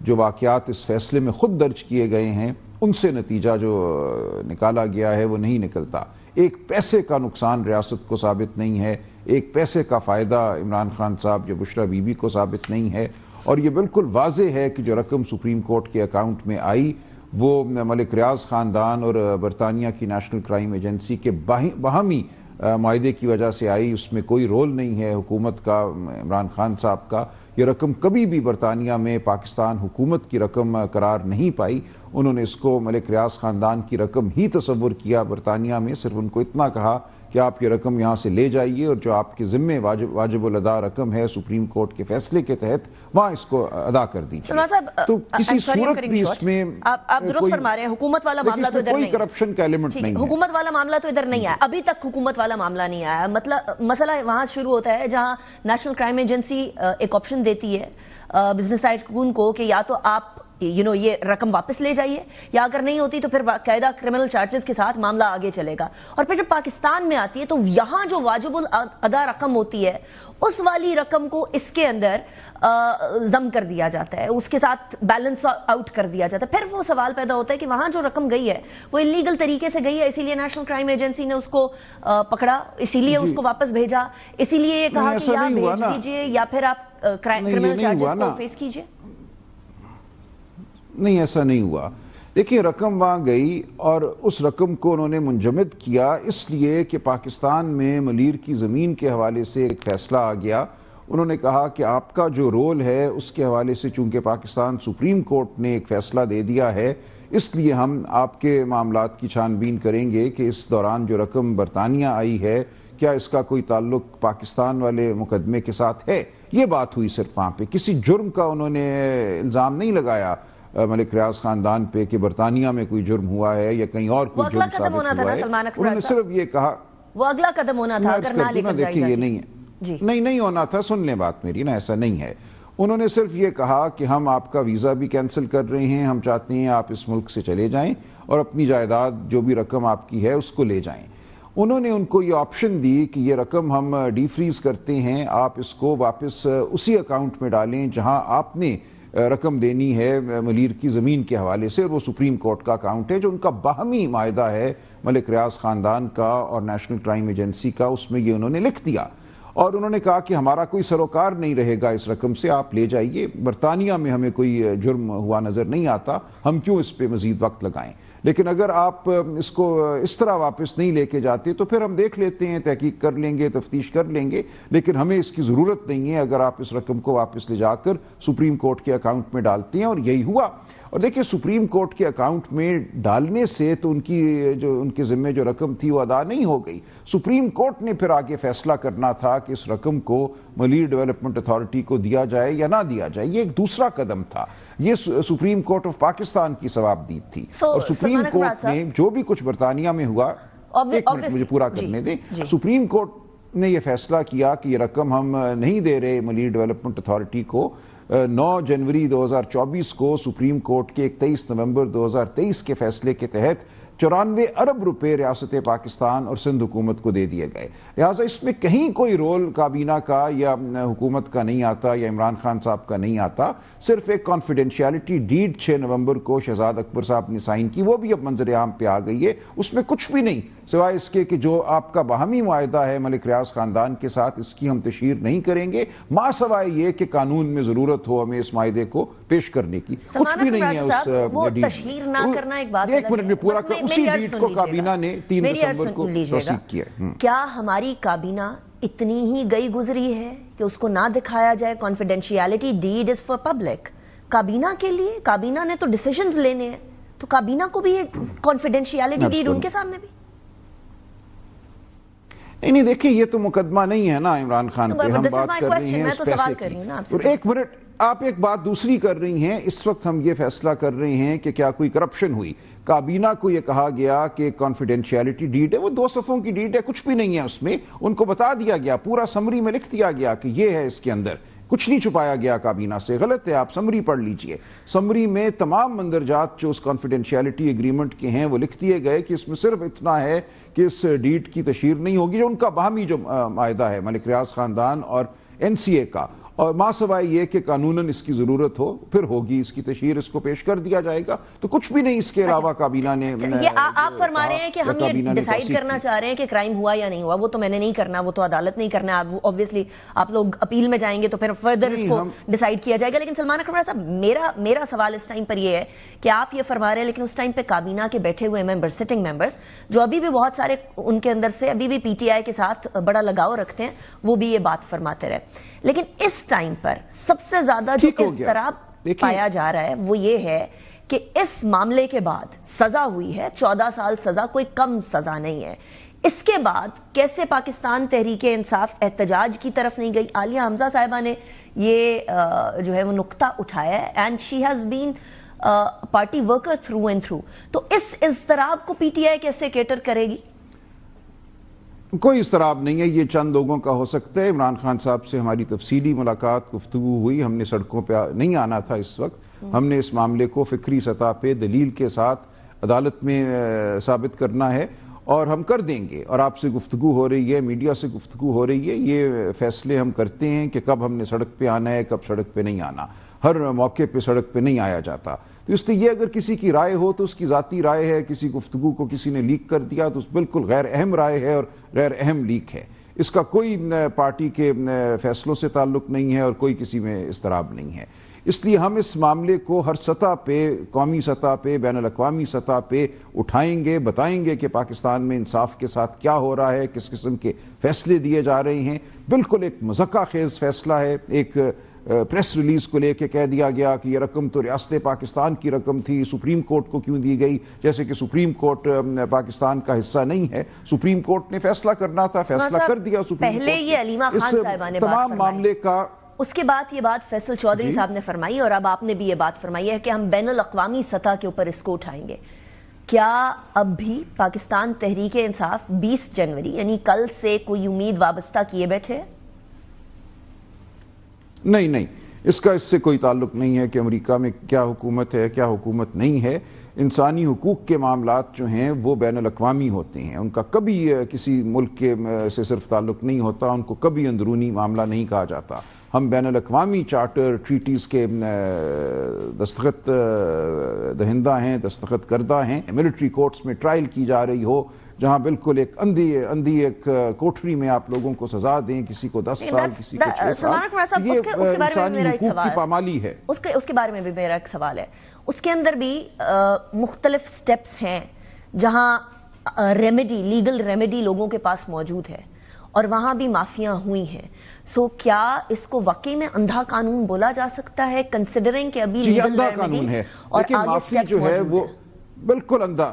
جو واقعات اس فیصلے میں خود درج کیے گئے ہیں ان سے نتیجہ جو نکالا گیا ہے وہ نہیں نکلتا. ایک پیسے کا نقصان ریاست کو ثابت نہیں ہے, ایک پیسے کا فائدہ عمران خان صاحب جو بشرا بی بی کو ثابت نہیں ہے, اور یہ بالکل واضح ہے کہ جو رقم سپریم کورٹ کے اکاؤنٹ میں آئی وہ ملک ریاض خاندان اور برطانیہ کی نیشنل کرائم ایجنسی کے باہمی معاہدے کی وجہ سے آئی. اس میں کوئی رول نہیں ہے حکومت کا, عمران خان صاحب کا. یہ رقم کبھی بھی برطانیہ میں پاکستان حکومت کی رقم قرار نہیں پائی. انہوں نے اس کو ملک ریاض خاندان کی رقم ہی تصور کیا برطانیہ میں. صرف ان کو اتنا کہا کہ آپ یہ رقم یہاں سے لے جائیے اور جو آپ کے ذمے واجب الادا رقم ہے سپریم کورٹ کے فیصلے کے تحت وہاں اس کو ادا کر دی. تو کسی صورت بھی اس میں آپ درست فرما رہے ہیں, حکومت والا معاملہ تو ادھر نہیں ہے, کوئی کرپشن کا ایلیمنٹ نہیں ہے. حکومت والا معاملہ تو ادھر نہیں آیا, ابھی تک حکومت والا معاملہ نہیں آیا. مطلب مسئلہ وہاں شروع ہوتا ہے جہاں نیشنل کرائم ایجنسی ایک آپشن دیتی ہے بزنس ٹائکون کو کہ یا تو آپ یہ رقم واپس لے جائیے, یا اگر نہیں ہوتی تو پھر باقاعدہ کرمنل چارجز کے ساتھ معاملہ آگے چلے گا. اور پھر جب پاکستان میں آتی ہے تو یہاں جو واجب الادا رقم ہوتی ہے اس والی رقم کو اس کے اندر ضم کر دیا جاتا ہے, اس کے ساتھ بیلنس آؤٹ کر دیا جاتا ہے. پھر وہ سوال پیدا ہوتا ہے کہ وہاں جو رقم گئی ہے وہ انلیگل طریقے سے گئی ہے, اسی لیے نیشنل کرائم ایجنسی نے اس کو پکڑا, اسی لیے اس کو واپس بھیجا, اسی لیے یہ کہا کہ یا بھیج دیجئے یا پھر آپ کرمنل چارجز کو فیس کیجئے. نہیں, ایسا نہیں ہوا. دیکھیں رقم وہاں گئی اور اس رقم کو انہوں نے منجمد کیا اس لیے کہ پاکستان میں ملیر کی زمین کے حوالے سے ایک فیصلہ آ گیا. انہوں نے کہا کہ آپ کا جو رول ہے اس کے حوالے سے چونکہ پاکستان سپریم کورٹ نے ایک فیصلہ دے دیا ہے اس لیے ہم آپ کے معاملات کی چھان بین کریں گے کہ اس دوران جو رقم برطانیہ آئی ہے کیا اس کا کوئی تعلق پاکستان والے مقدمے کے ساتھ ہے. یہ بات ہوئی صرف وہاں پہ. کسی جرم کا انہوں نے الزام نہیں لگایا ملک ریاض خاندان پہ کہ برطانیہ میں کوئی جرم ہوا ہے یا کہیں اور کوئی جرم ثابت ہوا ہے. انہوں نے صرف یہ کہا وہ اگلا قدم ہونا تھا اگر نہ لے کر جائی دیکھیں یہ نہیں ہے, نہیں ہونا تھا. سن لیں بات میری نا, ایسا نہیں ہے. انہوں نے صرف یہ کہا کہ ہم آپ کا ویزا بھی کینسل کر رہے ہیں, ہم چاہتے ہیں آپ اس ملک سے چلے جائیں اور اپنی جائیداد جو بھی رقم آپ کی ہے اس کو لے جائیں. انہوں نے ان کو یہ آپشن دی کہ یہ رقم ہم ڈی فریز کرتے ہیں, آپ اس کو واپس اسی اکاؤنٹ میں ڈالیں جہاں آپ نے رقم دینی ہے ملیر کی زمین کے حوالے سے, اور وہ سپریم کورٹ کا اکاؤنٹ ہے جو ان کا باہمی معاہدہ ہے ملک ریاض خاندان کا اور نیشنل کرائم ایجنسی کا. اس میں یہ انہوں نے لکھ دیا اور انہوں نے کہا کہ ہمارا کوئی سروکار نہیں رہے گا اس رقم سے, آپ لے جائیے. برطانیہ میں ہمیں کوئی جرم ہوا نظر نہیں آتا, ہم کیوں اس پہ مزید وقت لگائیں. لیکن اگر آپ اس کو اس طرح واپس نہیں لے کے جاتے تو پھر ہم دیکھ لیتے ہیں, تحقیق کر لیں گے, تفتیش کر لیں گے, لیکن ہمیں اس کی ضرورت نہیں ہے اگر آپ اس رقم کو واپس لے جا کر سپریم کورٹ کے اکاؤنٹ میں ڈالتے ہیں. اور یہی ہوا. اور دیکھیں سپریم کورٹ کے اکاؤنٹ میں ڈالنے سے تو ان کے ذمہ جو رقم تھی وہ ادا نہیں ہو گئی. سپریم کورٹ نے پھر آگے فیصلہ کرنا تھا کہ اس رقم کو ملیر ڈیولپمنٹ اتھارٹی کو دیا جائے یا نہ دیا جائے. یہ ایک دوسرا قدم تھا. یہ سپریم کورٹ آف پاکستان کی ثوابدید تھی. اور سپریم کورٹ نے جو بھی کچھ برطانیہ میں ہوا, ایک منٹ مجھے پورا کرنے دیں, سپریم کورٹ نے یہ فیصلہ کیا کہ یہ رقم ہم نہیں دے رہے ملیر ڈیولپمنٹ اتھارٹی کو. 9 جنوری 2024 کو سپریم کورٹ کے 23 نومبر 2023 کے فیصلے کے تحت 94 ارب روپے ریاست پاکستان اور سندھ حکومت کو دے دیے گئے. لہٰذا اس میں کہیں کوئی رول کابینہ کا یا حکومت کا نہیں آتا یا عمران خان صاحب کا نہیں آتا. صرف ایک کانفیڈینشیلٹی ڈیڈ 6 نومبر کو شہزاد اکبر صاحب نے سائن کی, وہ بھی اب منظر عام پہ آ گئی ہے. اس میں کچھ بھی نہیں سوائے اس کے کہ جو آپ کا باہمی معاہدہ ہے ملک ریاض خاندان کے ساتھ اس کی ہم تشہیر نہیں کریں گے, ماں سوائے یہ کہ قانون میں ضرورت ہو ہمیں اس معاہدے کو پیش کرنے کی. کچھ بھی نہیں ہے اس تشہیر نہ کرنا. ایک بات ایک منٹ میں پورا اسی ڈیٹ کو کابینہ نے 3 دسمبر کو توثیق کیا. کیا ہماری کابینہ اتنی ہی گئی گزری ہے کہ اس کو نہ دکھایا جائے؟ Confidentiality dead is for public. کابینہ کے لیے, کابینہ نے تو ڈیسیژنز لینے ہیں, تو کابینہ کو بھی یہ کانفیڈینشیلٹی ڈیڈ ان کے سامنے بھی نہیں. دیکھیں یہ تو مقدمہ نہیں ہے نا عمران خان پہ, ہم بات کر رہے ہیں اس پیسے کی. اور ایک منٹ, آپ ایک بات دوسری کر رہی ہیں. اس وقت ہم یہ فیصلہ کر رہے ہیں کہ کیا کوئی کرپشن ہوئی. کابینہ کو یہ کہا گیا کہ کانفیڈینشیلٹی ڈیڈ ہے, وہ 2 صفحوں کی ڈیڈ ہے, کچھ بھی نہیں ہے اس میں. ان کو بتا دیا گیا, پورا سمری میں لکھ دیا گیا کہ یہ ہے, اس کے اندر کچھ نہیں چھپایا گیا کابینہ سے. غلط ہے, آپ سمری پڑھ لیجئے. سمری میں تمام مندرجات جو اس کانفیڈینشیلٹی ایگریمنٹ کے ہیں وہ لکھ دیے گئے کہ اس میں صرف اتنا ہے کہ اس ڈیڈ کی تشہیر نہیں ہوگی جو ان کا باہمی جو معاہدہ ہے ملک ریاض خاندان اور NCA کا. اور ماں سوائے یہ کہ قانوناً اس کی ضرورت ہو پھر ہوگی اس کی تشہیر، اس کو پیش کر دیا جائے گا، تو کچھ بھی نہیں اس کے علاوہ کابینہ نے یہ آپ فرما رہے ہیں کہ ہم یہ ڈیسائیڈ کرنا چاہ رہے ہیں کہ کرائم ہوا یا نہیں ہوا، وہ تو میں نے نہیں کرنا، وہ تو عدالت نہیں کرنا، اوبویسلی آپ لوگ اپیل میں جائیں گے تو پھر فردر اس کو ڈیسائیڈ کیا جائے گا. لیکن سلمان اکرم رانا صاحب، میرا سوال اس ٹائم پر یہ ہے کہ آپ یہ فرما رہے ہیں لیکن اس ٹائم پہ کابینہ کے بیٹھے ہوئے ممبرز، سٹنگ ممبرز، جو ابھی بھی بہت سارے ان کے اندر سے ابھی بھی پی ٹی آئی کے ساتھ بڑا لگاؤ رکھتے ہیں، وہ بھی یہ بات فرماتے رہے. لیکن اس ٹائم پر سب سے زیادہ جو اضطراب پایا جا رہا ہے وہ یہ ہے کہ اس معاملے کے بعد سزا ہوئی ہے 14 سال سزا، کوئی کم سزا نہیں ہے. اس کے بعد کیسے پاکستان تحریک انصاف احتجاج کی طرف نہیں گئی؟ عالیہ حمزہ صاحبہ نے یہ جو ہے وہ نقطہ اٹھایا ہے، and she has been party worker through and through. تو اس اضطراب کو پی ٹی آئی کیسے کیٹر کرے گی؟ کوئی اضطراب نہیں ہے، یہ چند لوگوں کا ہو سکتا ہے. عمران خان صاحب سے ہماری تفصیلی ملاقات، گفتگو ہوئی، ہم نے سڑکوں پہ نہیں آنا تھا اس وقت. ہم نے اس معاملے کو فکری سطح پہ دلیل کے ساتھ عدالت میں ثابت کرنا ہے اور ہم کر دیں گے. اور آپ سے گفتگو ہو رہی ہے، میڈیا سے گفتگو ہو رہی ہے، یہ فیصلے ہم کرتے ہیں کہ کب ہم نے سڑک پہ آنا ہے، کب سڑک پہ نہیں آنا. ہر موقع پہ سڑک پہ نہیں آیا جاتا. تو اس لیے یہ اگر کسی کی رائے ہو تو اس کی ذاتی رائے ہے، کسی گفتگو کو کسی نے لیک کر دیا تو بالکل غیر اہم رائے ہے اور غیر اہم لیک ہے. اس کا کوئی پارٹی کے فیصلوں سے تعلق نہیں ہے اور کوئی کسی میں اضطراب نہیں ہے. اس لیے ہم اس معاملے کو ہر سطح پہ، قومی سطح پہ، بین الاقوامی سطح پہ اٹھائیں گے، بتائیں گے کہ پاکستان میں انصاف کے ساتھ کیا ہو رہا ہے، کس قسم کے فیصلے دیے جا رہے ہیں. بالکل ایک مذکہ خیز فیصلہ ہے. ایک پریس ریلیز کو لے کے کہہ دیا گیا کہ یہ رقم تو ریاست پاکستان کی رقم تھی، سپریم کورٹ کو کیوں دی گئی، جیسے کہ سپریم کورٹ پاکستان کا حصہ نہیں ہے. سپریم کورٹ نے فیصلہ کرنا تھا، فیصلہ کر دیا سپریم کورٹ. پہلے یہ علیمہ خان صاحبہ نے تمام معاملے کا، اس کے بعد یہ بات فیصل چودھری صاحب نے فرمائی اور اب آپ نے بھی یہ بات فرمائی ہے کہ ہم بین الاقوامی سطح کے اوپر اس کو اٹھائیں گے. کیا اب بھی پاکستان تحریک انصاف 20 جنوری یعنی کل سے کوئی امید وابستہ کیے بیٹھے ہے؟ نہیں، اس کا اس سے کوئی تعلق نہیں ہے کہ امریکہ میں کیا حکومت ہے، کیا حکومت نہیں ہے. انسانی حقوق کے معاملات جو ہیں وہ بین الاقوامی ہوتے ہیں، ان کا کبھی کسی ملک کے سے صرف تعلق نہیں ہوتا، ان کو کبھی اندرونی معاملہ نہیں کہا جاتا. ہم بین الاقوامی چارٹر، ٹریٹیز کے دستخط دہندہ ہیں، دستخط کردہ ہیں. ملٹری کورٹس میں ٹرائل کی جا رہی ہو، جہاں بالکل ایک اندھی ایک کوٹری میں آپ لوگوں کو سزا دیں، کسی کو 10 سال، کسی کو 6 سال، یہ انسانی حقوق کی پامالی ہے. اس کے بارے میں بھی میرا ایک سوال ہے. اس کے اندر بھی مختلف سٹیپس ہیں جہاں ریمیڈی، لیگل ریمیڈی لوگوں کے پاس موجود ہے اور وہاں بھی معافیاں ہوئی ہیں. سو کیا اس کو واقعی میں اندھا قانون بولا جا سکتا ہے کنسیڈرنگ کہ ابھی لیگل ریمیڈیز اور آگے سٹیپس موجود ہیں؟ وہ بالکل اندھا،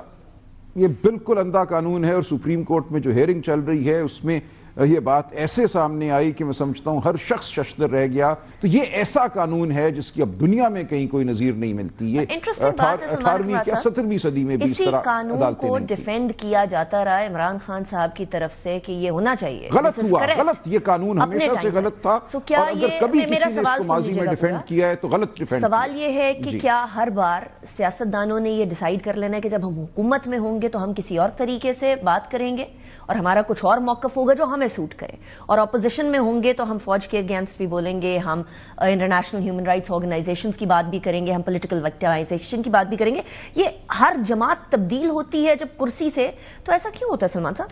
یہ بالکل اندھا قانون ہے. اور سپریم کورٹ میں جو ہیئرنگ چل رہی ہے اس میں یہ بات ایسے سامنے آئی کہ میں سمجھتا ہوں ہر شخص ششدر رہ گیا. تو یہ ایسا قانون ہے جس کی اب دنیا میں کہیں کوئی نظیر نہیں ملتی. یہ 18ویں یا 17ویں صدی میں بھی اس طرح قانون کو ڈیفینڈ کیا جاتا رہا ہے عمران خان صاحب کی طرف سے کہ یہ ہونا چاہیے. غلط ہوا، غلط. یہ قانون ہمیشہ سے غلط تھا اور اگر کبھی کسی نے اس کو ماضی میں ڈیفینڈ کیا ہے تو غلط ڈیفینڈ. سوال یہ ہے کہ کیا ہر بار سیاستدانوں نے یہ ڈیسائیڈ کر لینا ہے کہ جب ہم حکومت میں ہوں گے تو ہم کسی اور طریقے سے بات کریں گے اور ہمارا کچھ اور موقف ہوگا جو ہمیں سوٹ کرے، اور اپوزیشن میں ہوں گے تو ہم فوج کے اگینسٹ بھی بولیں گے، ہم انٹرنیشنل ہیومن رائٹس آرگنائزیشنز کی بات بھی کریں گے، ہم پولیٹیکل وکٹمائزیشن کی بات بھی کریں گے. یہ ہر جماعت تبدیل ہوتی ہے جب کرسی سے، تو ایسا کیوں ہوتا ہے سلمان صاحب؟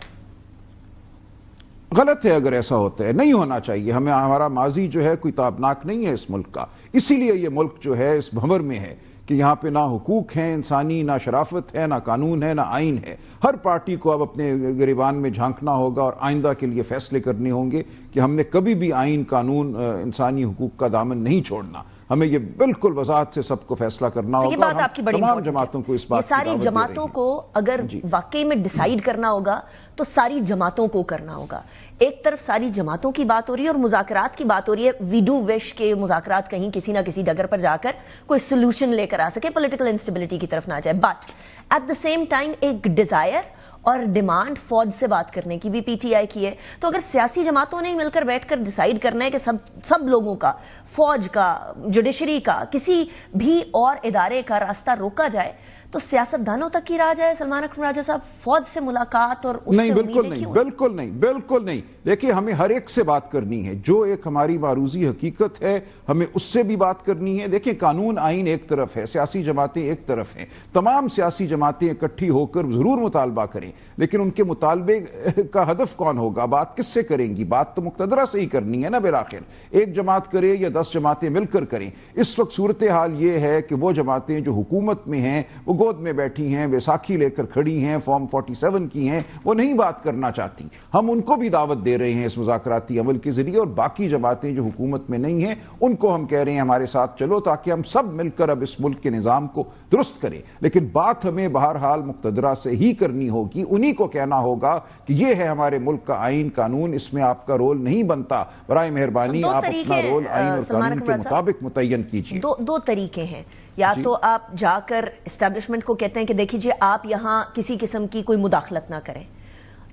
غلط ہے اگر ایسا ہوتا ہے، نہیں ہونا چاہیے. ہمارا ماضی جو ہے کوئی تابناک نہیں ہے اس ملک کا. اسی لیے یہ ملک جو ہے اس بھنور میں ہے کہ یہاں پہ نہ حقوق ہیں انسانی، نہ شرافت ہے، نہ قانون ہے، نہ آئین ہے. ہر پارٹی کو اب اپنے گریبان میں جھانکنا ہوگا اور آئندہ کے لیے فیصلے کرنے ہوں گے کہ ہم نے کبھی بھی آئین، قانون، انسانی حقوق کا دامن نہیں چھوڑنا. ہمیں یہ بالکل وضاحت سے سب کو فیصلہ کرنا ہوگا. یہ بات آپ کی بڑی تمام جماعتوں کو اس بات کی دعوت دے رہے ہیں. یہ ساری جماعتوں کو اگر واقعی میں ڈیسائیڈ کرنا ہوگا تو ساری جماعتوں کو کرنا ہوگا. ایک طرف ساری جماعتوں کی بات ہو رہی ہے اور مذاکرات کی بات ہو رہی ہے. وی ڈو وش کہ مذاکرات کہیں کسی نہ کسی ڈگر پر جا کر کوئی سولوشن لے کر آ سکے، پولیٹیکل انسٹیبلٹی کی طرف نہ جائے. But at the same time ایک ڈیزائر اور ڈیمانڈ فوج سے بات کرنے کی بھی پی ٹی آئی کی ہے. تو اگر سیاسی جماعتوں نے مل کر بیٹھ کر ڈیسائیڈ کرنا ہے کہ سب لوگوں کا، فوج کا، جوڈیشری کا، کسی بھی اور ادارے کا راستہ روکا جائے، تو سیاستدانوں تک کی راج ہے سلمان اکرم راجہ صاحب؟ فوج سے ملاقات اور اس سے نہیں، بالکل امیدیں نہیں، کیوں؟ بالکل نہیں. دیکھیے ہمیں ہر ایک سے بات کرنی ہے، جو ایک ہماری معروضی حقیقت ہے ہمیں اس سے بھی بات کرنی ہے. دیکھیں قانون آئین ایک طرف ہے، سیاسی جماعتیں ایک طرف ہیں. تمام سیاسی جماعتیں اکٹھی ہو کر ضرور مطالبہ کریں، لیکن ان کے مطالبے کا ہدف کون ہوگا؟ بات کس سے کریں گی؟ بات تو مقتدرہ سے ہی کرنی ہے نا بالآخر. ایک جماعت کرے یا 10 جماعتیں مل کر کریں. اس وقت صورتحال یہ ہے کہ وہ جماعتیں جو حکومت میں ہیں وہ گود میں بیٹھی ہیں، بیساکھی لے کر کھڑی ہیں، فارم 47 کی ہیں، وہ نہیں بات کرنا چاہتی. ہم ان کو بھی دعوت دے رہے ہیں اس مذاکراتی عمل کے ذریعے، اور باقی جماعتیں جو حکومت میں نہیں ہیں ان کو ہم کہہ رہے ہیں ہمارے ساتھ چلو، تاکہ ہم سب مل کر اب اس ملک کے نظام کو درست کریں. لیکن بات ہمیں بہرحال مقتدرہ سے ہی کرنی ہوگی. انہی کو کہنا ہوگا کہ یہ ہے ہمارے ملک کا آئین قانون، اس میں آپ کا رول نہیں بنتا. برائے مہربانی آپ اپنا رول آئین اور قانون کے مطابق متعین کیجیے. دو طریقے ہیں. یا تو آپ جا کر اسٹیبلشمنٹ کو کہتے ہیں کہ دیکھیے آپ یہاں کسی قسم کی کوئی مداخلت نہ کریں،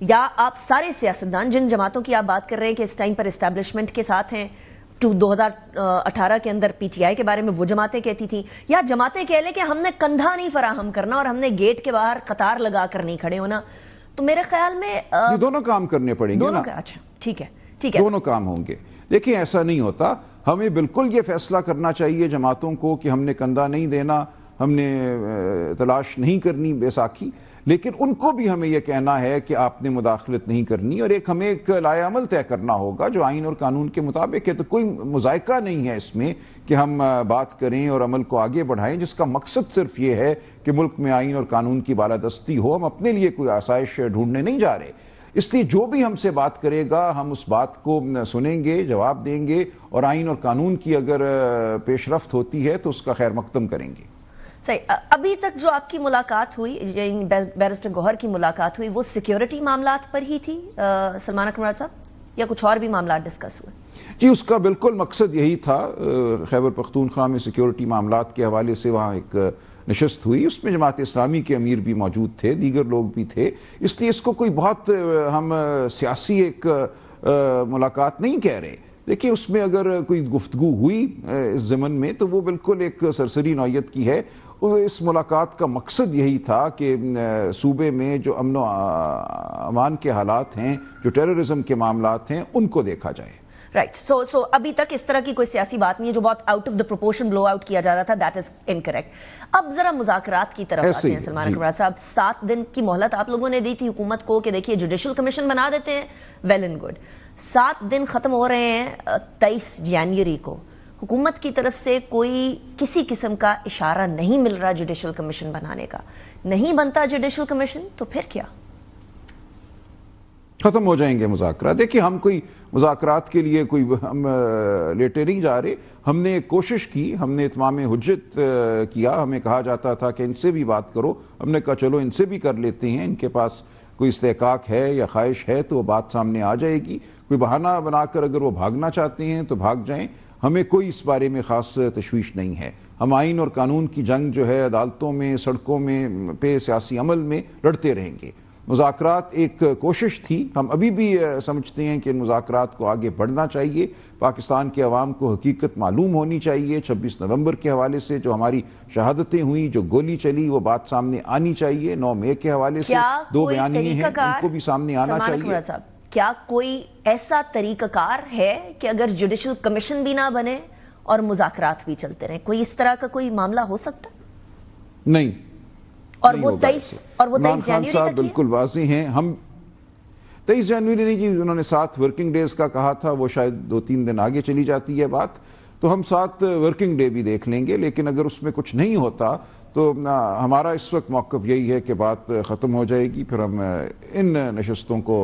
یا آپ سارے سیاستدان جن جماعتوں کی آپ بات کر رہے ہیں کہ اس ٹائم پر اسٹیبلشمنٹ کے ساتھ ہیں، 2018 کے اندر پی ٹی آئی کے بارے میں وہ جماعتیں کہتی تھیں، یا جماعتیں کہہ لیں کہ ہم نے کندھا نہیں فراہم کرنا اور ہم نے گیٹ کے باہر قطار لگا کر نہیں کھڑے ہونا. تو میرے خیال میں یہ دونوں کام کرنے پڑیں گے نا. اچھا ٹھیک ہے. دونوں کام ہوں گے. دیکھیں ایسا نہیں ہوتا. ہمیں بالکل یہ فیصلہ کرنا چاہیے جماعتوں کو کہ ہم نے کندھا نہیں دینا، ہم نے تلاش نہیں کرنی بیساکھی، لیکن ان کو بھی ہمیں یہ کہنا ہے کہ آپ نے مداخلت نہیں کرنی، اور ہمیں ایک لائحہ عمل طے کرنا ہوگا جو آئین اور قانون کے مطابق ہے. تو کوئی مذائقہ نہیں ہے اس میں کہ ہم بات کریں اور عمل کو آگے بڑھائیں، جس کا مقصد صرف یہ ہے کہ ملک میں آئین اور قانون کی بالادستی ہو. ہم اپنے لیے کوئی آسائش ڈھونڈنے نہیں جا رہے. اس لیے جو بھی ہم سے بات کرے گا ہم اس بات کو سنیں گے، جواب دیں گے، اور آئین اور قانون کی اگر پیش رفت ہوتی ہے تو اس کا خیر مقدم کریں گے. صحیح. ابھی تک جو آپ کی ملاقات ہوئی، بیرسٹر گوہر کی ملاقات ہوئی، وہ سیکیورٹی معاملات پر ہی تھی سلمان اکرم راجہ صاحب، یا کچھ اور بھی معاملات ڈسکس ہوئے؟ جی اس کا بالکل مقصد یہی تھا. خیبر پختونخوا میں سیکیورٹی معاملات کے حوالے سے وہاں ایک نشست ہوئی، اس میں جماعت اسلامی کے امیر بھی موجود تھے، دیگر لوگ بھی تھے. اس لیے اس کو کوئی بہت ہم سیاسی ایک ملاقات نہیں کہہ رہے. دیکھیں اس میں اگر کوئی گفتگو ہوئی اس ضمن میں تو وہ بالکل ایک سرسری نوعیت کی ہے. اس ملاقات کا مقصد یہی تھا کہ صوبے میں جو امن و امان کے حالات ہیں، جو ٹیررزم کے معاملات ہیں، ان کو دیکھا جائے. رائٹ. سو ابھی تک اس طرح کی کوئی سیاسی بات نہیں ہے جو بہت out of the proportion blow out کیا جا رہا تھا. That is incorrect. اب ذرا مذاکرات کی طرف آتے ہیں سلمان اکرم راجہ صاحب. 7 دن کی مہلت آپ لوگوں نے دی تھی حکومت کو کہ دیکھیے جوڈیشل کمیشن بنا دیتے ہیں، ویل اینڈ گڈ. 7 دن ختم ہو رہے ہیں 23 جنوری کو. حکومت کی طرف سے کوئی کسی قسم کا اشارہ نہیں مل رہا جوڈیشل کمیشن بنانے کا. نہیں بنتا جوڈیشل کمیشن تو پھر کیا؟ ختم ہو جائیں گے مذاکرات. دیکھیں ہم کوئی مذاکرات کے لیے کوئی ہم لیٹے نہیں جا رہے. ہم نے کوشش کی، ہم نے اتمام حجت کیا. ہمیں کہا جاتا تھا کہ ان سے بھی بات کرو. ہم نے کہا چلو ان سے بھی کر لیتے ہیں، ان کے پاس کوئی استحقاق ہے یا خواہش ہے تو وہ بات سامنے آ جائے گی. کوئی بہانہ بنا کر اگر وہ بھاگنا چاہتے ہیں تو بھاگ جائیں. ہمیں کوئی اس بارے میں خاص تشویش نہیں ہے. ہم آئین اور قانون کی جنگ جو ہے عدالتوں میں، سڑکوں میں، پہ سیاسی عمل میں لڑتے رہیں گے. مذاکرات ایک کوشش تھی. ہم ابھی بھی سمجھتے ہیں کہ ان مذاکرات کو آگے بڑھنا چاہیے. پاکستان کے عوام کو حقیقت معلوم ہونی چاہیے. 26 نومبر کے حوالے سے جو ہماری شہادتیں ہوئی، جو گولی چلی، وہ بات سامنے آنی چاہیے. 9 مئی کے حوالے سے 2 بیانیے ہیں، ان کو بھی سامنے آنا چاہیے. کیا کوئی ایسا طریقہ کار ہے کہ اگر جوڈیشل کمیشن بھی نہ بنے اور مذاکرات بھی چلتے رہیں، کوئی اس طرح کا کوئی معاملہ ہو سکتا؟ نہیں. اور وہ 23 جنوری تک بالکل واضح ہیں. ہم 23 جنوری نہیں جی، انہوں نے 7 ورکنگ ڈیز کا کہا تھا، وہ شاید 2-3 دن آگے چلی جاتی ہے بات. تو ہم 7 ورکنگ ڈے بھی دیکھ لیں گے. لیکن اگر اس میں کچھ نہیں ہوتا تو ہمارا اس وقت موقف یہی ہے کہ بات ختم ہو جائے گی. پھر ہم ان نشستوں کو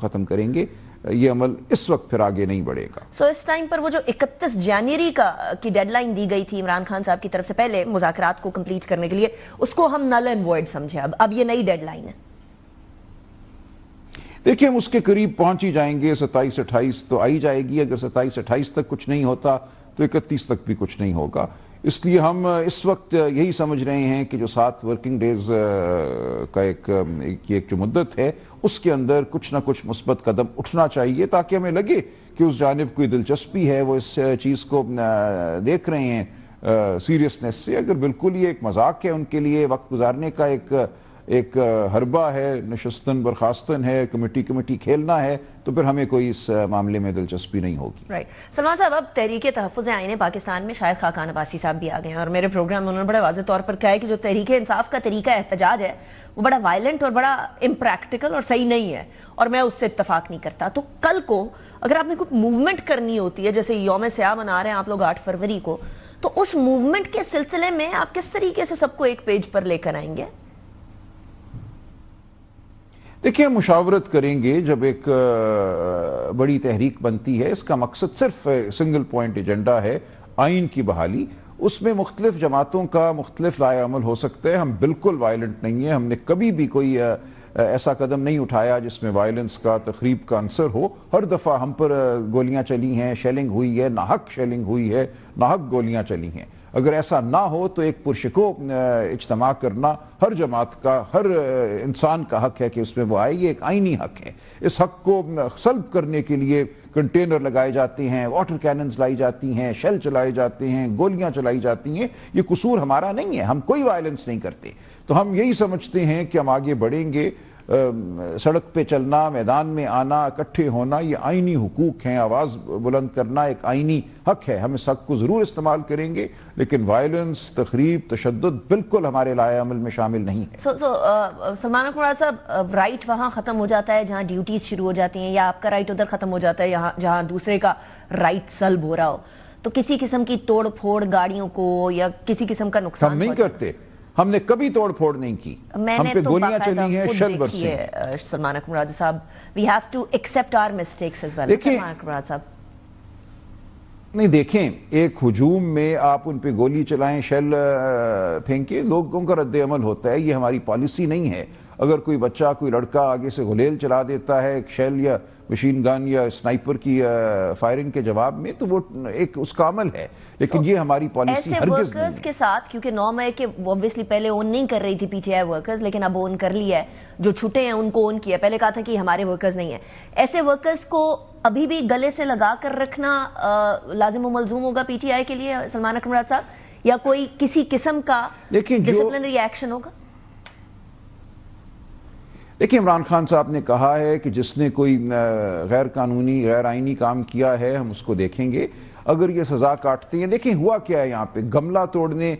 ختم کریں گے. یہ عمل اس وقت پھر آگے نہیں بڑھے گا. سو اس ٹائم پر وہ جو 31 جنوری کی ڈیڈ لائن دی گئی تھی عمران خان صاحب کی طرف سے پہلے مذاکرات کو کمپلیٹ کرنے کے لیے، اس کو ہم نل اینڈ وائڈ سمجھے. اب یہ نئی ڈیڈ لائن ہے. دیکھیں ہم اس کے قریب پہنچ ہی جائیں گے. 27-28 تو آئی جائے گی. اگر 27-28 تک کچھ نہیں ہوتا تو 31 تک بھی کچھ نہیں ہوگا. اس لیے ہم اس وقت یہی سمجھ رہے ہیں کہ جو 7 ورکنگ ڈیز کا ایک جو مدت ہے، اس کے اندر کچھ نہ کچھ مثبت قدم اٹھنا چاہیے تاکہ ہمیں لگے کہ اس جانب کوئی دلچسپی ہے، وہ اس چیز کو دیکھ رہے ہیں سیریسنس سے. اگر بالکل یہ ایک مذاق ہے ان کے لیے, وقت گزارنے کا ایک حربہ ہے, نشستن برخاستن ہے, کمیٹی کھیلنا ہے, تو پھر ہمیں کوئی اس معاملے میں دلچسپی نہیں ہوگی. رائٹ. سلمان صاحب, اب تحریک تحفظ آئین پاکستان میں شاہد خاقان عباسی صاحب بھی آ گئے ہیں, اور میرے پروگرام میں انہوں نے بڑے واضح طور پر کہا ہے کہ جو تحریک انصاف کا طریقہ احتجاج ہے وہ بڑا وائلنٹ اور بڑا امپریکٹیکل اور صحیح نہیں ہے, اور میں اس سے اتفاق نہیں کرتا. تو کل کو اگر آپ نے کوئی موومنٹ کرنی ہوتی ہے, جیسے یوم سیاہ منا رہے ہیں آپ لوگ 8 فروری کو, تو اس موومنٹ کے سلسلے میں آپ کس طریقے سے سب کو ایک پیج پر لے کر آئیں گے؟ دیکھیں, ہم مشاورت کریں گے. جب ایک بڑی تحریک بنتی ہے, اس کا مقصد صرف سنگل پوائنٹ ایجنڈا ہے, آئین کی بحالی. اس میں مختلف جماعتوں کا مختلف رائے عمل ہو سکتا ہے. ہم بالکل وائلنٹ نہیں ہیں, ہم نے کبھی بھی کوئی ایسا قدم نہیں اٹھایا جس میں وائلنس کا, تخریب کا عنصر ہو. ہر دفعہ ہم پر گولیاں چلی ہیں, شیلنگ ہوئی ہے, ناحق شیلنگ ہوئی ہے, ناحق گولیاں چلی ہیں. اگر ایسا نہ ہو تو ایک پرشکو اجتماع کرنا ہر جماعت کا, ہر انسان کا حق ہے کہ اس میں وہ آئے. یہ ایک آئینی حق ہے. اس حق کو سلب کرنے کے لیے کنٹینر لگائے جاتے ہیں, واٹر کیننز لائی جاتی ہیں, شیل چلائے جاتے ہیں, گولیاں چلائی جاتی ہیں. یہ قصور ہمارا نہیں ہے, ہم کوئی وائلنس نہیں کرتے. تو ہم یہی سمجھتے ہیں کہ ہم آگے بڑھیں گے. سڑک پہ چلنا, میدان میں آنا, اکٹھے ہونا, یہ آئینی حقوق ہیں. آواز بلند کرنا ایک آئینی حق ہے. ہم اس حق کو ضرور استعمال کریں گے, لیکن وائلنس, تخریب, تشدد بالکل ہمارے لائحہ عمل میں شامل نہیں ہے. سلمان اکمل صاحب, رائٹ وہاں ختم ہو جاتا ہے جہاں ڈیوٹیز شروع ہو جاتی ہیں, یا آپ کا رائٹ ادھر ختم ہو جاتا ہے جہاں دوسرے کا رائٹ سلب ہو رہا ہو؟ تو کسی قسم کی توڑ پھوڑ گاڑیوں کو یا کسی قسم کا نقصان ہم نہیں کرتے. ہم نے کبھی توڑ پھوڑ نہیں کی. ہم پہ گولیاں چلی ہیں, شل برسے ہیں. سلمان اکمل صاحب, we have to accept our mistakes as well. Salman اکمل صاحب, نہیں دیکھیں, ایک ہجوم میں آپ ان پہ گولی چلائیں, شیل پھینکیں, لوگوں کا رد عمل ہوتا ہے. یہ ہماری پالیسی نہیں ہے. اگر کوئی بچہ, کوئی لڑکا آگے سے غلیل چلا دیتا ہے ایک شیل یا مشین گن یا سنائپر کی فائرنگ کے جواب میں, تو وہ ایک اس کا عمل ہے. لیکن یہ ہماری پالیسی ہرگز نہیں ہے. ایسے ورکرز کے ساتھ, کیونکہ 9 مئی کے obviously پہلے اون نہیں کر رہی تھی پی ٹی آئی ورکرز, لیکن اب اون کر لیا ہے. جو چھٹے ہیں ان کو اون کیا. پہلے کہا تھا کہ ہمارے ورکرز نہیں ہیں. ایسے ورکرز کو ابھی بھی گلے سے لگا کر رکھنا لازم و ملزوم ہوگا پی ٹی آئی کے لیے, سلمان اکمل صاحب, یا کوئی کسی قسم کا ڈسپلنری ایکشن ہوگا؟ دیکھیں, عمران خان صاحب نے کہا ہے کہ جس نے کوئی غیر قانونی, غیر آئینی کام کیا ہے ہم اس کو دیکھیں گے. اگر یہ سزا کاٹتے ہیں, دیکھیں ہوا کیا ہے یہاں پہ, گملہ توڑنے,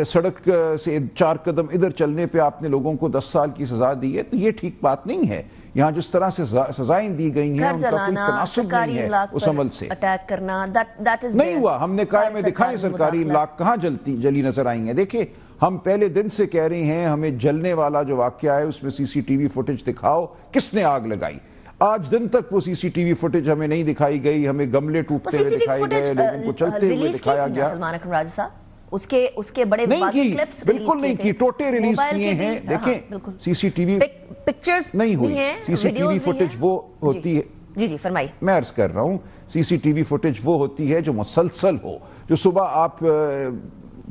سڑک سے 4 قدم ادھر چلنے پہ آپ نے لوگوں کو 10 سال کی سزا دی ہے. تو یہ ٹھیک بات نہیں ہے. یہاں جس طرح سے سزائیں دی گئی ہیں ان کا کوئی تناسب نہیں ہے اس عمل سے. اٹیک کرنا نہیں ہوا. ہم نے کہا, ہمیں دکھائیں سرکاری املاک کہاں جلی نظر آئی ہیں. دیکھیں, ہم پہلے دن سے کہہ رہے ہیں ہمیں جلنے والا جو واقعہ ہے اس میں سی سی ٹی وی فوٹیج دکھاؤ, کس نے آگ لگائی. آج دن تک وہ سی سی ٹی وی فوٹیج ہمیں نہیں دکھائی گئی. ہمیں گملے ٹوٹتے ہوئے دکھائے گئے, لوگوں کو چلتے ہوئے دکھایا گیا. سلمان اکمل صاحب, اس کے بڑے نہیں کی, بالکل نہیں کی. ٹوٹے ریلیز کیے ہیں. دیکھیں, سی سی ٹی وی پکچرز نہیں ہوئی. سی سی ٹی وی فوٹیج وہ ہوتی ہے, جی فرمائیے. میں عرض کر رہا ہوں, سی سی ٹی وی فوٹیج وہ ہوتی ہے جو مسلسل ہو, جو صبح آپ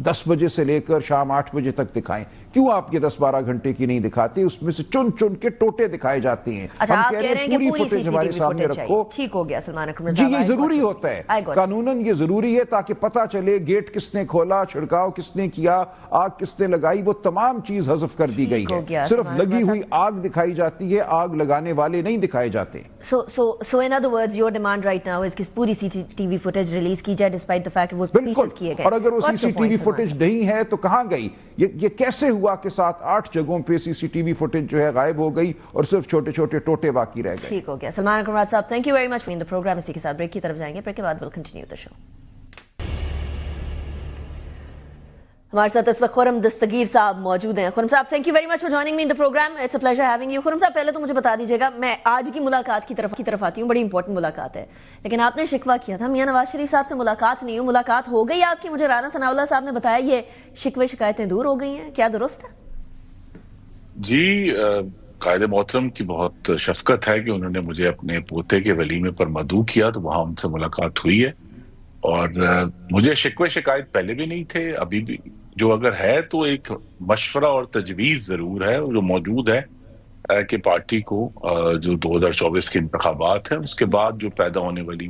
10 بجے سے لے کر شام 8 بجے تک دکھائیں. کیوں آپ یہ 10-12 گھنٹے کی نہیں دکھاتے؟ اس میں سے چن کے ٹوٹے دکھائے جاتے ہیں. ہم کہہ رہے ہیں کہ پوری فوٹیج ہمارے سامنے رکھو. ٹھیک ہو گیا سلمان اکمل جی, یہ ضروری ہوتا ہے, قانوناً یہ ضروری ہے تاکہ پتہ چلے گیٹ کس نے کھولا, چھڑکاؤ کس نے کیا, آگ کس نے لگائی. وہ تمام چیز حذف کر دی گئی ہے. صرف لگی ہوئی آگ دکھائی جاتی ہے, آگ لگانے والے نہیں دکھائے جاتے. So in other words, your demand right now is کہ پوری C T V footage release کی جائے despite the fact کہ وہ پیسز کیے گئے. اور اگر وہ سی سی ٹی وی فوٹیج نہیں ہے تو کہاں گئی؟ یہ کیسے ہوا کہ 7-8 جگہوں پہ سی سی ٹی وی فوٹیج جو ہے غائب ہو گئی اور صرف چھوٹے چھوٹے ٹوٹے باقی رہ گئے؟ ٹھیک ہو گیا. سلمان اکمل صاحب, thank you very much for the program. اسی کے ساتھ بریک کی طرف جائیں گے, بریک کے بعد we'll continue the show. ہمارے ساتھ اس وقت خرم دستگیر صاحب موجود ہیں. خرم صاحب, thank you very much for joining me in the program. It's a pleasure having you. Khurram صاحب, پہلے تو مجھے بتا دیجیے گا, میں آج کی ملاقات کی طرف آتی ہوں, بڑی امپورٹنٹ ملاقات ہے, لیکن آپ نے شکوہ کیا تھا میاں نواز شریف صاحب سے ملاقات نہیں ہوئی. ملاقات ہو گئی آپ کی, مجھے رانا ثناء اللہ صاحب نے بتایا یہ شکوے شکایتیں دور ہو گئی ہیں, کیا درست ہے؟ جی, قائد محترم کی بہت شفقت ہے کہ انہوں نے مجھے اپنے پوتے کے ولیمے پر مدعو کیا, تو وہاں ان سے ملاقات ہوئی ہے. اور مجھے شکوے شکایت پہلے بھی نہیں تھے, ابھی بھی جو اگر ہے تو ایک مشورہ اور تجویز ضرور ہے جو موجود ہے کہ پارٹی کو جو 2024 کے انتخابات ہیں اس کے بعد جو پیدا ہونے والی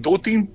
2-3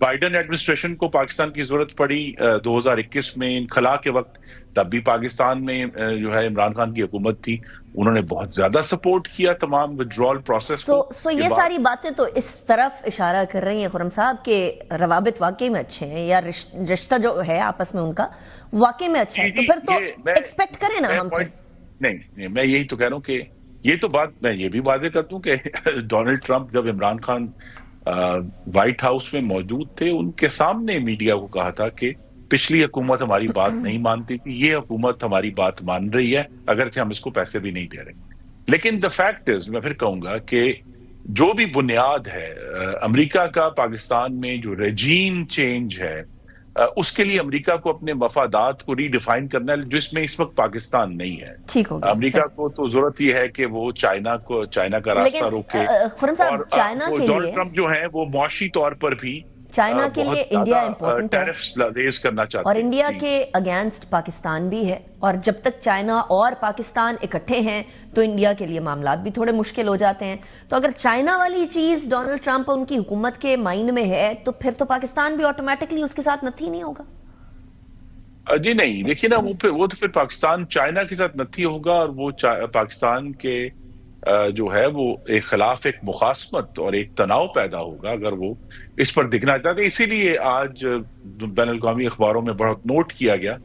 بائیڈن ایڈمنسٹریشن کو پاکستان کی ضرورت پڑی 2021 میں انخلا کے وقت، تب بھی پاکستان میں جو ہے عمران خان کی حکومت تھی، انہوں نے بہت زیادہ سپورٹ کیا تمام ودرول پروسیس کو. سو یہ ساری باتیں تو اس طرف اشارہ کر رہی ہیں خرم صاحب کہ روابط واقعی میں اچھے ہیں، یا رشتہ جو ہے آپس میں ان کا واقعی میں اچھا ہے، تو پھر تو ایکسپیکٹ کریں نا ہم. نہیں، میں یہی تو کہہ رہا ہوں کہ یہ تو بات میں یہ بھی واضح کر دوں کہ ڈونلڈ ٹرمپ جب عمران خان وائٹ ہاؤس میں موجود تھے، ان کے سامنے میڈیا کو کہا تھا کہ پچھلی حکومت ہماری بات نہیں مانتی تھی، یہ حکومت ہماری بات مان رہی ہے اگرچہ ہم اس کو پیسے بھی نہیں دے رہے. لیکن the fact is، میں پھر کہوں گا کہ جو بھی بنیاد ہے امریکہ کا پاکستان میں جو ریجیم چینج ہے، اس کے لیے امریکہ کو اپنے مفادات کو ری ڈیفائن کرنا ہے، جس میں اس وقت پاکستان نہیں ہے. ٹھیک ہو گیا. امریکہ کو تو ضرورت یہ ہے کہ وہ چائنا کا راستہ روکے، اور چائنا کے لیے ڈونلڈ ٹرمپ جو ہے وہ معاشی طور پر بھی چائنا کے لیے انڈیا امپورٹنٹ ہے، ٹیرفز ریز کرنا چاہتے ہیں، اور انڈیا کے اگینسٹ پاکستان بھی ہے، اور جب تک چائنا اور پاکستان اکٹھے ہیں تو انڈیا کے لیے معاملات بھی تھوڑے مشکل ہو جاتے ہیں. تو اگر چائنا والی چیز ڈونلڈ ٹرمپ ان کی حکومت کے مائنڈ میں ہے تو پھر تو پاکستان بھی آٹومیٹکلی اس کے ساتھ نتھی نہیں ہوگا. جی نہیں، دیکھیے نا، وہ تو پھر پاکستان چائنا کے ساتھ نتھی ہوگا، اور وہ پاکستان کے جو ہے وہ ایک خلاف ایک مخاصمت اور ایک تناؤ پیدا ہوگا اگر وہ اس پر دکھنا چاہتے ہیں. اسی لیے آج بین الاقوامی اخباروں میں بہت نوٹ کیا گیا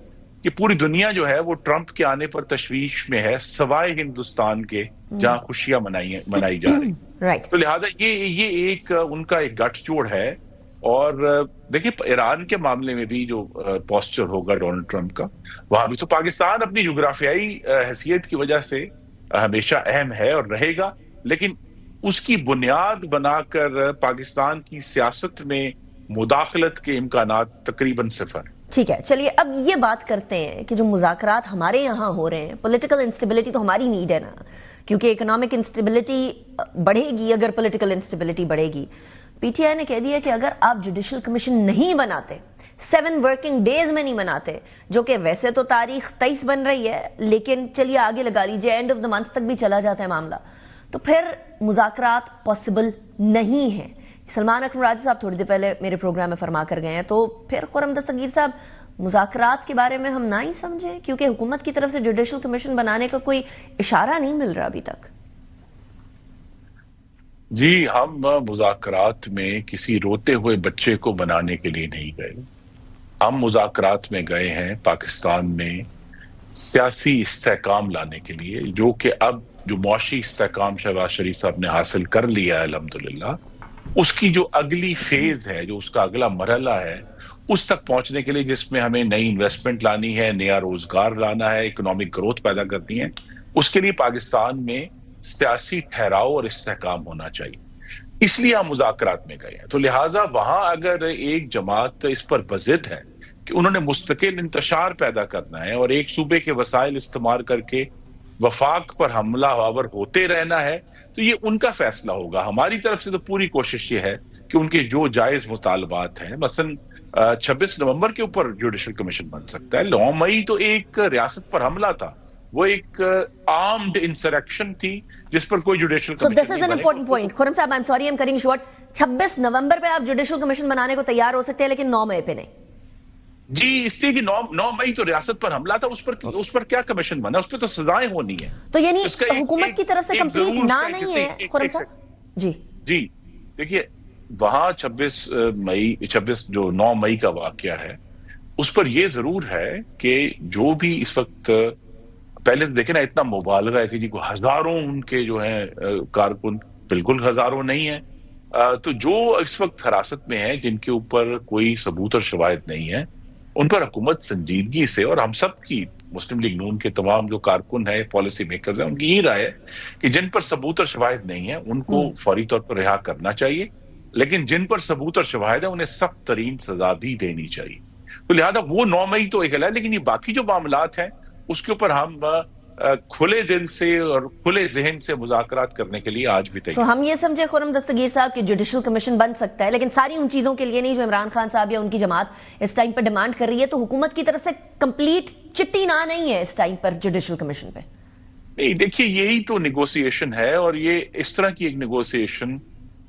کہ پوری دنیا جو ہے وہ ٹرمپ کے آنے پر تشویش میں ہے، سوائے ہندوستان کے جہاں خوشیاں منائی جا رہی. تو لہٰذا یہ ایک ان کا ایک گٹھ جوڑ ہے. اور دیکھیے ایران کے معاملے میں بھی جو پوسچر ہوگا ڈونلڈ ٹرمپ کا، وہاں بھی تو پاکستان اپنی جغرافیائی حیثیت کی وجہ سے ہمیشہ اہم ہے اور رہے گا، لیکن اس کی بنیاد بنا کر پاکستان کی سیاست میں مداخلت کے امکانات تقریباً صفر. ٹھیک ہے، چلیے اب یہ بات کرتے ہیں کہ جو مذاکرات ہمارے یہاں ہو رہے ہیں، پولیٹیکل انسٹیبلٹی تو ہماری نیڈ ہے نا، کیونکہ اکنامک انسٹیبلٹی بڑھے گی اگر پولیٹیکل انسٹیبلٹی بڑھے گی. پی ٹی آئی نے کہہ دیا کہ اگر آپ جوڈیشل کمیشن نہیں بناتے، 7 ورکنگ ڈیز میں نہیں بناتے، جو کہ ویسے تو تاریخ 23 بن رہی ہے لیکن چلیے آگے لگا لیجیے اینڈ آف دا منتھ تک بھی چلا جاتا ہے معاملہ، تو پھر مذاکرات پاسبل نہیں ہیں. سلمان اکرم راجہ صاحب تھوڑی دیر پہلے میرے پروگرام میں فرما کر گئے ہیں، تو پھر خرم دستگیر صاحب مذاکرات کے بارے میں ہم نہ ہی سمجھیں، کیونکہ حکومت کی طرف سے جوڈیشل کمیشن بنانے کا کوئی اشارہ نہیں مل رہا ابھی تک. جی، ہم مذاکرات میں کسی روتے ہوئے بچے کو بنانے کے لیے نہیں گئے. ہم مذاکرات میں گئے ہیں پاکستان میں سیاسی استحکام لانے کے لیے، جو کہ اب جو معاشی استحکام شہباز شریف صاحب نے حاصل کر لیا ہے الحمدللہ، اس کی جو اگلی فیز ہے، جو اس کا اگلا مرحلہ ہے، اس تک پہنچنے کے لیے جس میں ہمیں نئی انویسٹمنٹ لانی ہے، نیا روزگار لانا ہے، اکنامک گروتھ پیدا کرنی ہے، اس کے لیے پاکستان میں سیاسی ٹھہراؤ اور استحکام ہونا چاہیے. اس لیے ہم مذاکرات میں گئے ہیں. تو لہٰذا وہاں اگر ایک جماعت اس پر بضد ہے کہ انہوں نے مستقل انتشار پیدا کرنا ہے اور ایک صوبے کے وسائل استعمال کر کے وفاق پر حملہ آور ہوتے رہنا ہے، تو یہ ان کا فیصلہ ہوگا. ہماری طرف سے تو پوری کوشش یہ ہے کہ ان کے جو جائز مطالبات ہیں، مثلا 26 نومبر کے اوپر جوڈیشل کمیشن بن سکتا ہے. 9 مئی تو ایک ریاست پر حملہ تھا، وہ ایک آرمڈ انسریکشن تھی جس پر کوئی جوڈیشل کمیشن نہیں بنے. So this is an important point. خرم صاحب I'm sorry I'm cutting short. 26 نومبر پہ آپ جوڈیشل کمیشن بنانے کو تیار ہو سکتے ہیں لیکن 9 مئی پہ نہیں. جی، اس لیے کہ 9 مئی تو ریاست پر حملہ تھا، اس پر کیا کمیشن بنا؟ اس پہ تو سزائیں ہونی ہے. تو یعنی حکومت کی طرف سے کمپلیٹ نہ نہیں ہے خرم صاحب. جی دیکھیے، وہاں 26 جو 9 مئی کا واقعہ ہے، اس پر یہ ضرور ہے کہ جو بھی اس وقت پہلے دیکھیں نا، اتنا مبالغہ ہے کہ جی کو ہزاروں ان کے جو ہیں کارکن، بالکل ہزاروں نہیں ہیں. تو جو اس وقت حراست میں ہیں، جن کے اوپر کوئی ثبوت اور شواہد نہیں ہے، ان پر حکومت سنجیدگی سے، اور ہم سب کی مسلم لیگ نون کے تمام جو کارکن ہیں، پالیسی میکرز ہیں، ان کی یہ رائے ہے کہ جن پر ثبوت اور شواہد نہیں ہیں ان کو فوری طور پر رہا کرنا چاہیے، لیکن جن پر ثبوت اور شواہد ہیں انہیں سخت ترین سزا بھی دینی چاہیے. تو لہذا وہ 9 مئی تو ایک ہے، لیکن یہ باقی جو معاملات ہیں اس کے اوپر ہم کھلے دل سے اور کھلے ذہن سے مذاکرات کرنے کے لیے آج بھی تیار. ہم یہ سمجھے خرم دستگیر صاحب کہ جوڈیشل کمیشن بن سکتا ہے، لیکن ساری ان چیزوں کے لیے نہیں جو عمران خان صاحب یا ان کی جماعت اس ٹائم پر ڈیمانڈ کر رہی ہے. تو حکومت کی طرف سے کمپلیٹ چٹی نہ نہیں ہے اس ٹائم پر جوڈیشل کمیشن پہ. نہیں، دیکھیے یہی تو نیگوسیشن ہے، اور یہ اس طرح کی ایک نیگوسیشن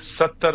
70